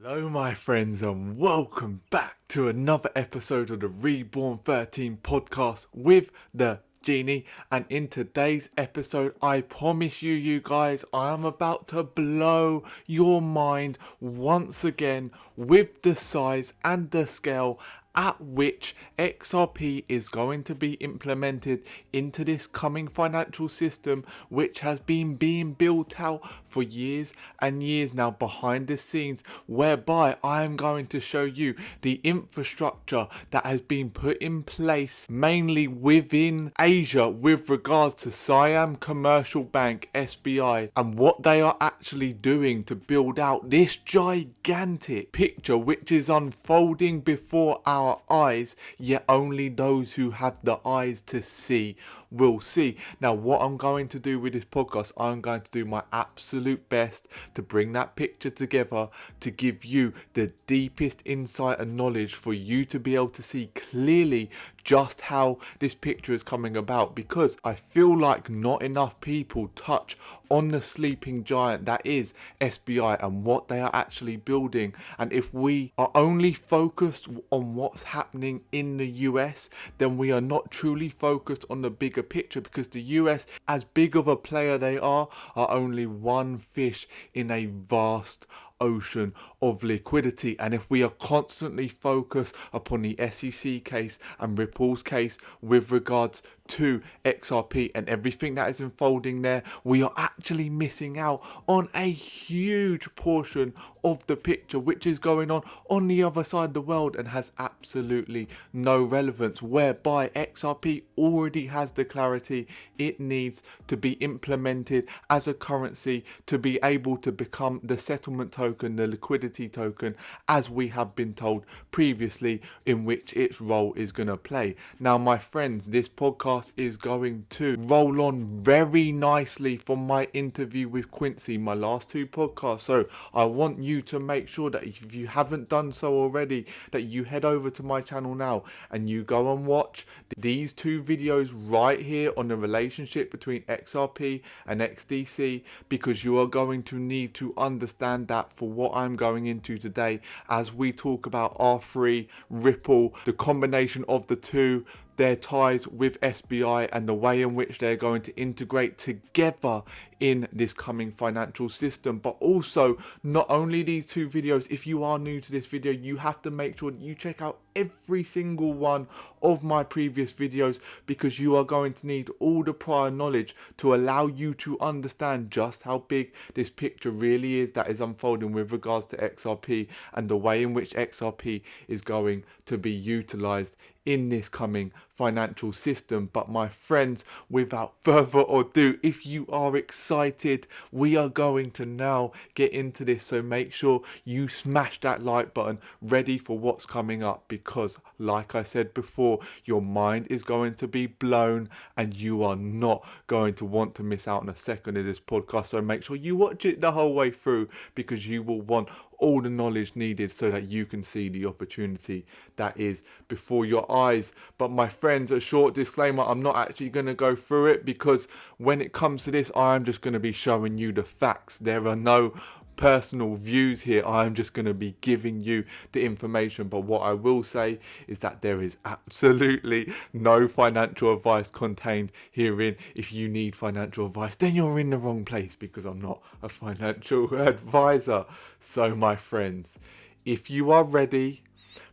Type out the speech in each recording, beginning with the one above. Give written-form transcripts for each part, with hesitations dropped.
Hello my friends and welcome back to another episode of the Reborn 13 podcast with the Genie, and in today's episode I promise you guys I am about to blow your mind once again with the size and the scale at which XRP is going to be implemented into this coming financial system, which has been being built out for years and years now behind the scenes, whereby I am going to show you the infrastructure that has been put in place mainly within Asia with regards to Siam Commercial Bank SBI and what they are actually doing to build out this gigantic picture which is unfolding before our eyes, yet only those who have the eyes to see will see. Now what I'm going to do with this podcast, I'm going to do my absolute best to bring that picture together to give you the deepest insight and knowledge for you to be able to see clearly just how this picture is coming about, because I feel like not enough people touch on the sleeping giant that is SBI and what they are actually building. And if we are only focused on what's happening in the US, then we are not truly focused on the bigger picture, because the US, as big of a player they are only one fish in a vast ocean of liquidity. And if we are constantly focused upon the SEC case and Ripple's case with regards to XRP and everything that is unfolding there, we are actually missing out on a huge portion of the picture which is going on the other side of the world and has absolutely no relevance, whereby XRP already has the clarity it needs to be implemented as a currency to be able to become the settlement token, the liquidity token, as we have been told previously, in which its role is going to play. Now my friends, this podcast is going to roll on very nicely from my interview with Quincy, my last two podcasts. So I want you to make sure that if you haven't done so already, that you head over to my channel now and you go and watch these two videos right here on the relationship between XRP and XDC, because you are going to need to understand that for what I'm going into today as we talk about R3, Ripple, the combination of the two, their ties with SBI and the way in which they're going to integrate together in this coming financial system. But also, not only these two videos, if you are new to this video, you have to make sure that you check out every single one of my previous videos, because you are going to need all the prior knowledge to allow you to understand just how big this picture really is that is unfolding with regards to XRP and the way in which XRP is going to be utilized in this coming financial system. But my friends, without further ado, if you are excited, we are going to now get into this. So make sure you smash that like button, ready for what's coming up, because like I said before, your mind is going to be blown and you are not going to want to miss out on a second of this podcast. So make sure you watch it the whole way through, because you will want all the knowledge needed so that you can see the opportunity that is before your eyes. But my friends, a short disclaimer, I'm not actually going to go through it, because when it comes to this, I'm just going to be showing you the facts. There are no personal views here. I'm just going to be giving you the information. But what I will say is that there is absolutely no financial advice contained herein. If you need financial advice, then you're in the wrong place, because I'm not a financial advisor. So my friends, if you are ready,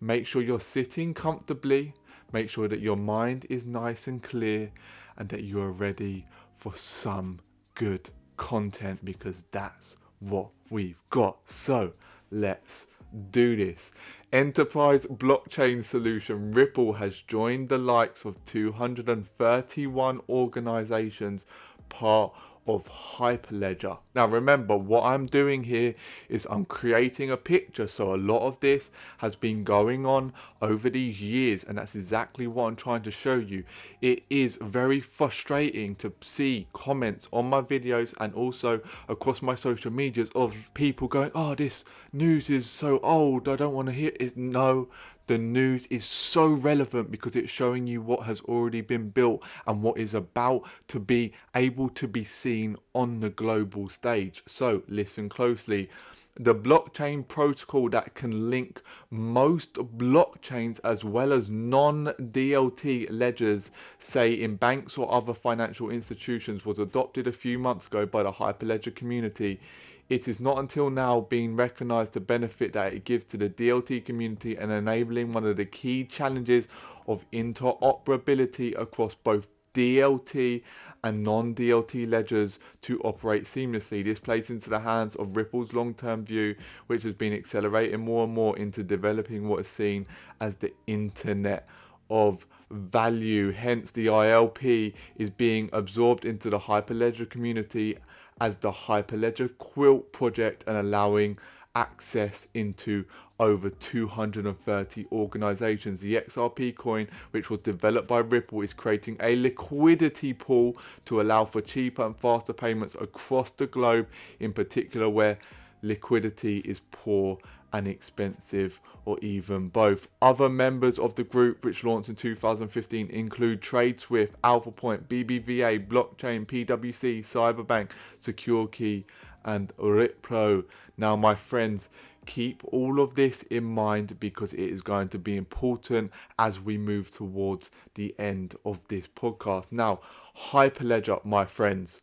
make sure you're sitting comfortably, make sure that your mind is nice and clear, and that you are ready for some good content, because that's what we've got. So let's do this. Enterprise blockchain solution Ripple has joined the likes of 231 organizations, part of Hyperledger. Now remember, what I'm doing here is I'm creating a picture. So a lot of this has been going on over these years, and that's exactly what I'm trying to show you. It is very frustrating to see comments on my videos and also across my social medias of people going, oh, this news is so old, I don't want to hear it. No, the news is so relevant, because it's showing you what has already been built and what is about to be able to be seen on the global stage. So listen closely. the blockchain protocol that can link most blockchains as well as non-DLT ledgers, say in banks or other financial institutions, was adopted a few months ago by the Hyperledger community. It is not until now being recognized the benefit that it gives to the DLT community and enabling one of the key challenges of interoperability across both DLT and non-DLT ledgers to operate seamlessly. This plays into the hands of Ripple's long-term view, which has been accelerating more and more into developing what is seen as the Internet of Value. Hence, the ILP is being absorbed into the Hyperledger community as the Hyperledger Quilt project and allowing access into over 230 organizations. The XRP coin, which was developed by Ripple, is creating a liquidity pool to allow for cheaper and faster payments across the globe, in particular where liquidity is poor and expensive, or even both. Other members of the group, which launched in 2015, include TradeSwift, AlphaPoint, BBVA, Blockchain, PwC, Cyberbank, SecureKey, and Ripple. Now, my friends, keep all of this in mind because it is going to be important as we move towards the end of this podcast. Now, Hyperledger, my friends,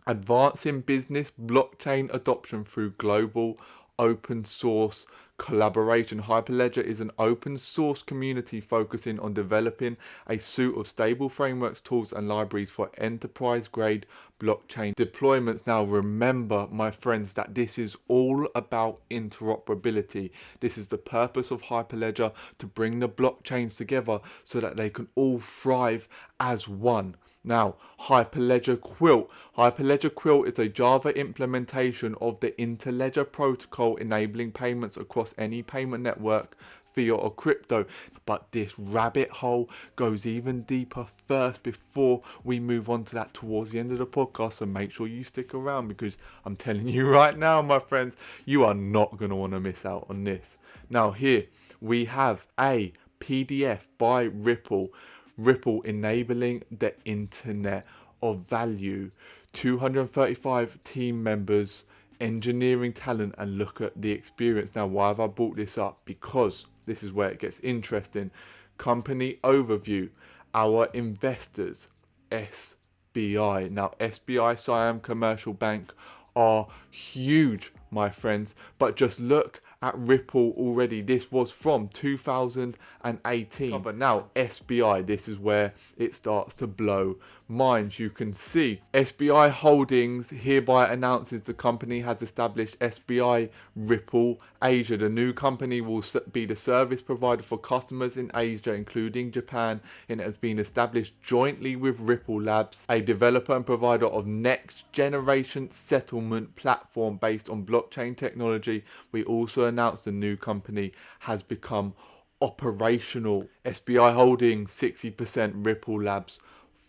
advancing business blockchain adoption through global open source collaboration. Hyperledger is an open source community focusing on developing a suite of stable frameworks, tools, and libraries for enterprise grade blockchain deployments. Now, remember, my friends, that this is all about interoperability. This is the purpose of Hyperledger, to bring the blockchains together so that they can all thrive as one. Now, Hyperledger Quilt. Hyperledger Quilt is a Java implementation of the Interledger protocol, enabling payments across any payment network, fiat or crypto. But this rabbit hole goes even deeper first before we move on to that towards the end of the podcast. So make sure you stick around, because I'm telling you right now, my friends, you are not going to want to miss out on this. Now, here we have a PDF by Ripple enabling the Internet of Value. 235 team members, engineering talent, and look at the experience. Now, why have I brought this up? Because this is where it gets interesting. Company overview. Our investors, SBI. Now, SBI Siam Commercial Bank are huge, my friends, but just look at Ripple already. This was from 2018. But now SBI, this is where it starts to blow minds. You can see SBI Holdings hereby announces the company has established Sbi Ripple Asia. The new company will be the service provider for customers in Asia, including Japan, and it has been established jointly with Ripple Labs, a developer and provider of next generation settlement platform based on blockchain technology. We also announced the new company has become operational. SBI Holding 60%, Ripple Labs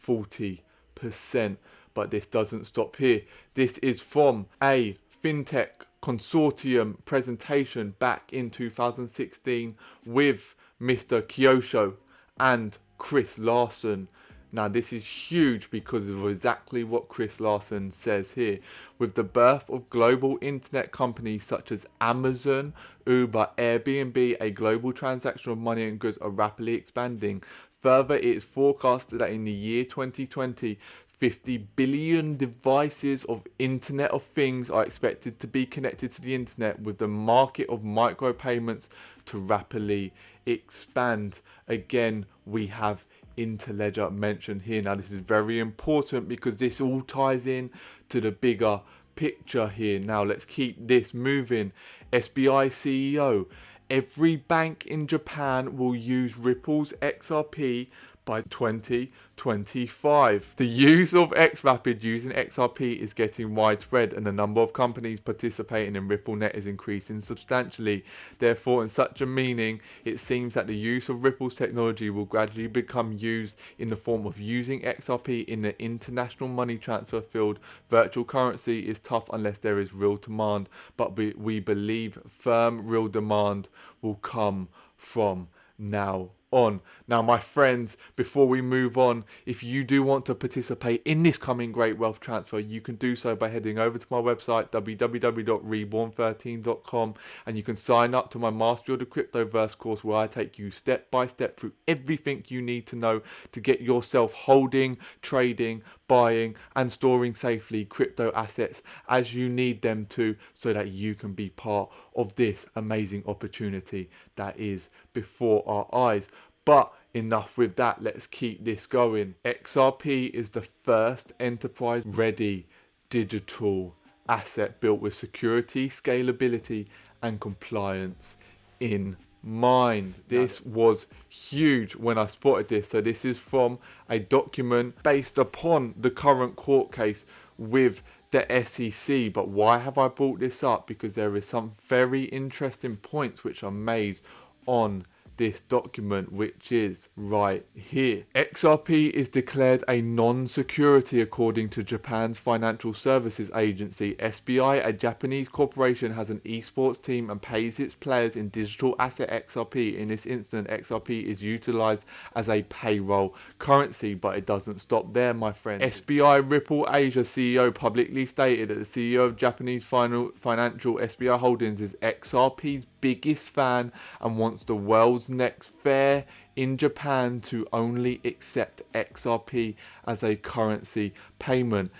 40%. But this doesn't stop here. This is from a fintech consortium presentation back in 2016 with Mr. Kyosho and Chris Larson. Now, this is huge because of exactly what Chris Larson says here. With the birth of global internet companies such as Amazon, Uber, Airbnb, a global transaction of money and goods are rapidly expanding. Further, it is forecasted that in the year 2020, 50 billion devices of Internet of Things are expected to be connected to the internet, with the market of micropayments to rapidly expand. Again, we have Interledger mentioned here. Now, this is very important because this all ties in to the bigger picture here. Now, let's keep this moving. SBI CEO: every bank in Japan will use Ripple's XRP by 2025. The use of XRapid using XRP is getting widespread, and the number of companies participating in RippleNet is increasing substantially. Therefore, in such a meaning, it seems that the use of Ripple's technology will gradually become used in the form of using XRP in the international money transfer field. Virtual currency is tough unless there is real demand, but we believe firm real demand will come from now on. Now, my friends, before we move on, if you do want to participate in this coming great wealth transfer, you can do so by heading over to my website, www.reborn13.com, and you can sign up to my Mastery of the Cryptoverse course, where I take you step by step through everything you need to know to get yourself holding, trading, buying and storing safely crypto assets as you need them to, so that you can be part of this amazing opportunity that is before our eyes. But enough with that, let's keep this going. XRP is the first enterprise ready digital asset built with security, scalability and compliance in mind. This was huge when I spotted this. So this is from a document based upon the current court case with the SEC. But why have I brought this up? Because there is some very interesting points which are made on this document, which is right here. XRP is declared a non-security according to Japan's Financial Services Agency. SBI, a Japanese corporation, has an esports team and pays its players in digital asset XRP. In this instance, XRP is utilized as a payroll currency, but it doesn't stop there, my friend. Sbi Ripple Asia CEO publicly stated that the CEO of Japanese financial SBI Holdings is XRP's biggest fan and wants the world's next fair in Japan to only accept XRP as a currency payment.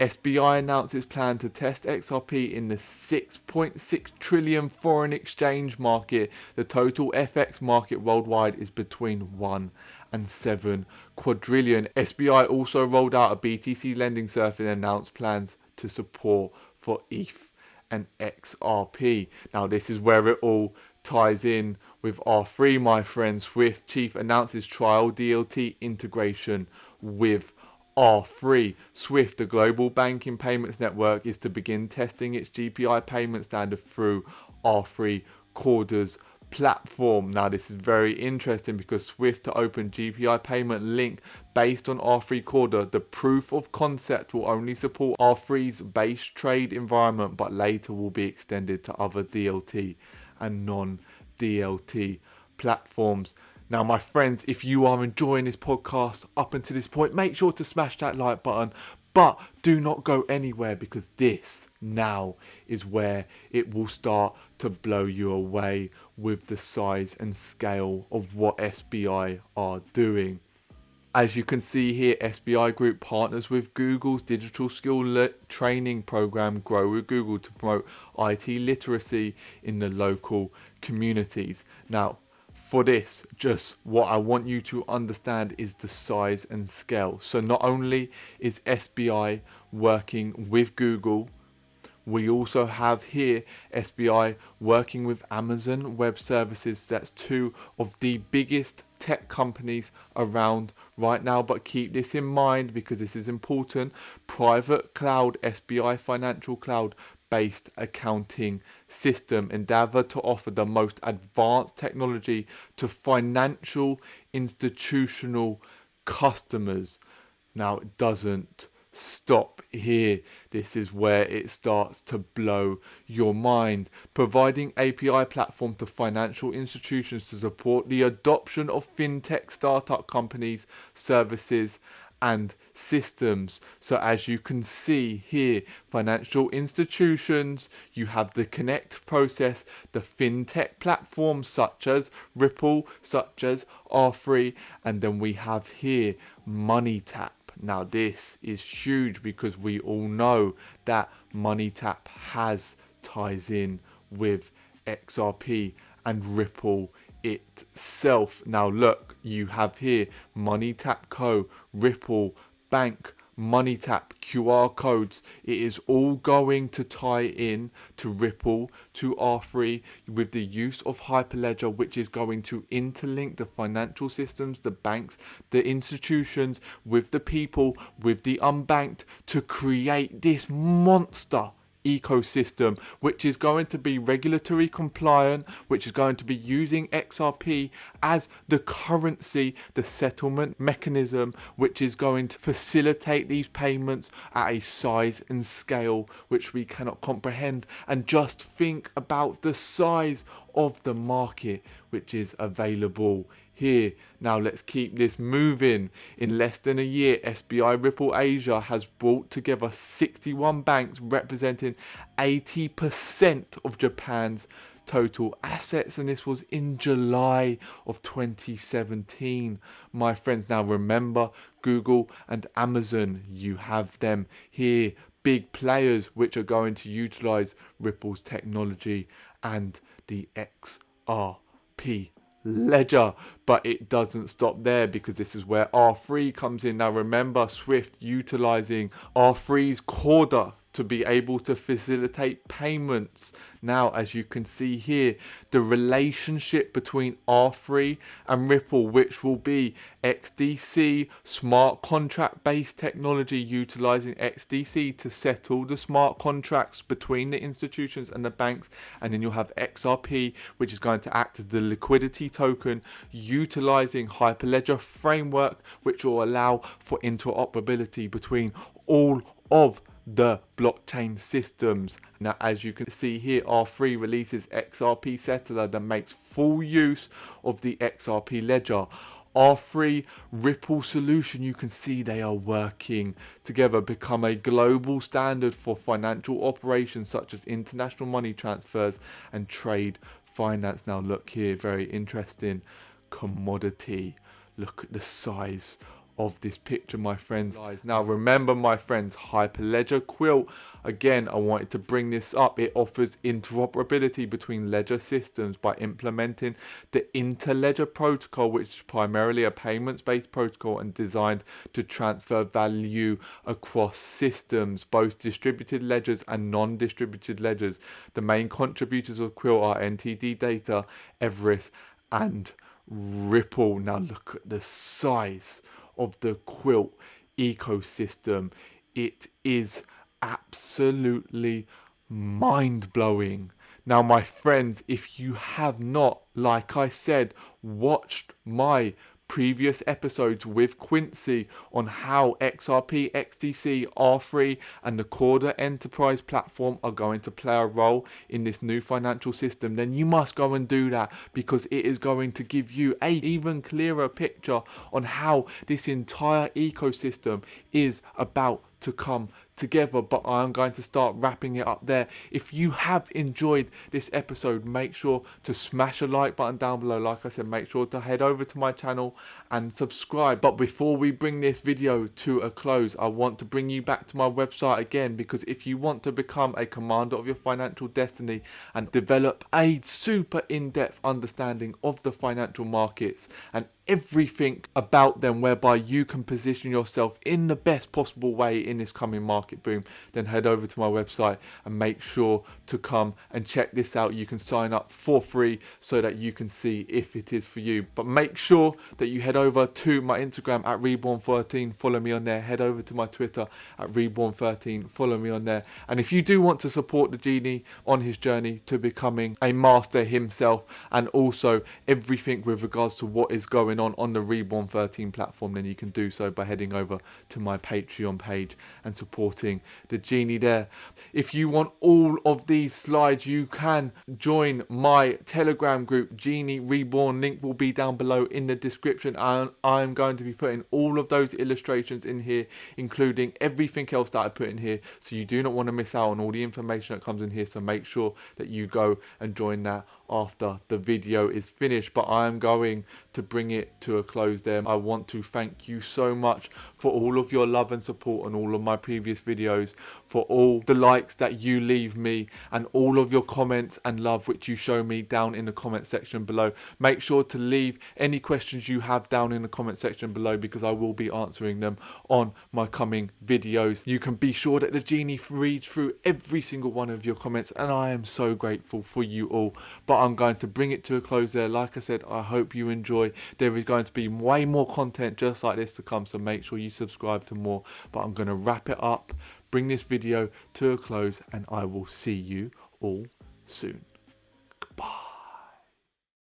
SBI announced its plan to test XRP in the 6.6 trillion foreign exchange market. The total FX market worldwide is between 1 and 7 quadrillion. SBI also rolled out a BTC lending service and announced plans to support for ETH and XRP. Now, this is where it all ties in with R3, my friend. Swift chief announces trial DLT integration with R3. Swift, the global banking payments network, is to begin testing its GPI payment standard through R3 CORDA's platform. Now, this is very interesting because Swift to open GPI payment link based on R3 CORDA. The proof of concept will only support R3's base trade environment, but later will be extended to other DLT and non-DLT platforms. Now, my friends, if you are enjoying this podcast up until this point, make sure to smash that like button. But do not go anywhere, because this now is where it will start to blow you away with the size and scale of what SBI are doing. As you can see here, SBI Group partners with Google's digital skill training program Grow with Google to promote IT literacy in the local communities. Now, for this, just what I want you to understand is the size and scale. So not only is SBI working with Google, we also have here SBI working with Amazon Web Services. That's two of the biggest tech companies around right now. But keep this in mind, because this is important. Private cloud, SBI Financial Cloud based accounting system, endeavor to offer the most advanced technology to financial institutional customers. Now, it doesn't stop here. This is where it starts to blow your mind. Providing API platform to financial institutions to support the adoption of fintech startup companies, services and systems. So as you can see here, financial institutions, you have the connect process, the fintech platforms such as Ripple, such as R3, and then we have here MoneyTap. Now, this is huge because we all know that MoneyTap has ties in with XRP and Ripple itself. Now, look, you have here MoneyTap Co, Ripple, Bank, MoneyTap, QR codes. It is all going to tie in to Ripple, to R3, with the use of Hyperledger, which is going to interlink the financial systems, the banks, the institutions, with the people, with the unbanked, to create this monster ecosystem, which is going to be regulatory compliant, which is going to be using XRP as the currency, the settlement mechanism, which is going to facilitate these payments at a size and scale which we cannot comprehend. And just think about the size of the market which is available here. Now let's keep this moving. In less than a year, Sbi Ripple Asia has brought together 61 banks representing 80% of Japan's total assets, and this was in July of 2017, my friends. Now remember, Google and Amazon, you have them here, big players which are going to utilize Ripple's technology and the XRP ledger. But it doesn't stop there, because this is where R3 comes in. Now remember, Swift utilizing R3's CORDA to be able to facilitate payments. Now, as you can see here, the relationship between R3 and Ripple, which will be XDC, smart contract based technology utilizing XDC to settle the smart contracts between the institutions and the banks. And then you'll have XRP, which is going to act as the liquidity token, utilizing Hyperledger framework, which will allow for interoperability between all of the blockchain systems. Now, as you can see here, R3 releases XRP settler that makes full use of the XRP ledger. R3 Ripple solution, you can see they are working together, become a global standard for financial operations such as international money transfers and trade finance. Now look here, very interesting commodity. Look at the size of this picture, my friends. Now remember, my friends, Hyperledger Quilt, again, I wanted to bring this up. It offers interoperability between ledger systems by implementing the interledger protocol, which is primarily a payments based protocol and designed to transfer value across systems, both distributed ledgers and non-distributed ledgers. The main contributors of Quilt are NTD Data, Everest and Ripple. Now look at the size of the Quilt ecosystem. It is absolutely mind-blowing. Now, my friends, if you have not, like I said, watched my previous episodes with Quincy on how XRP, XDC, R3 and the CORDA enterprise platform are going to play a role in this new financial system, then you must go and do that, because it is going to give you an even clearer picture on how this entire ecosystem is about to come together. But I'm going to start wrapping it up there. If you have enjoyed this episode, make sure to smash a like button down below. Like I said, make sure to head over to my channel and subscribe. But before we bring this video to a close, I want to bring you back to my website again, because if you want to become a commander of your financial destiny and develop a super in-depth understanding of the financial markets and everything about them, whereby you can position yourself in the best possible way in this coming market boom, then head over to my website and make sure to come and check this out. You can sign up for free so that you can see if it is for you. But make sure that you head over to my Instagram at Reborn13, follow me on there. Head over to my Twitter at Reborn13, follow me on there. And if you do want to support the Genie on his journey to becoming a master himself, and also everything with regards to what is going on the Reborn 13 platform, then you can do so by heading over to my Patreon page and supporting the Genie there. If you want all of these slides, you can join my Telegram group, Genie Reborn. Link will be down below in the description. I'm going to be putting all of those illustrations in here, including everything else that I put in here, so you do not want to miss out on all the information that comes in here. So make sure that you go and join that after the video is finished. But I am going to bring it to a close there. I want to thank you so much for all of your love and support on all of my previous videos, for all the likes that you leave me and all of your comments and love which you show me down in the comment section below. Make sure to leave any questions you have down in the comment section below, because I will be answering them on my coming videos. You can be sure that the Genie reads through every single one of your comments, and I am so grateful for you all. But I'm going to bring it to a close there. Like I said, I hope you enjoy. There is going to be way more content just like this to come, so make sure you subscribe to more. But I'm going to wrap it up, bring this video to a close, and I will see you all soon. Goodbye.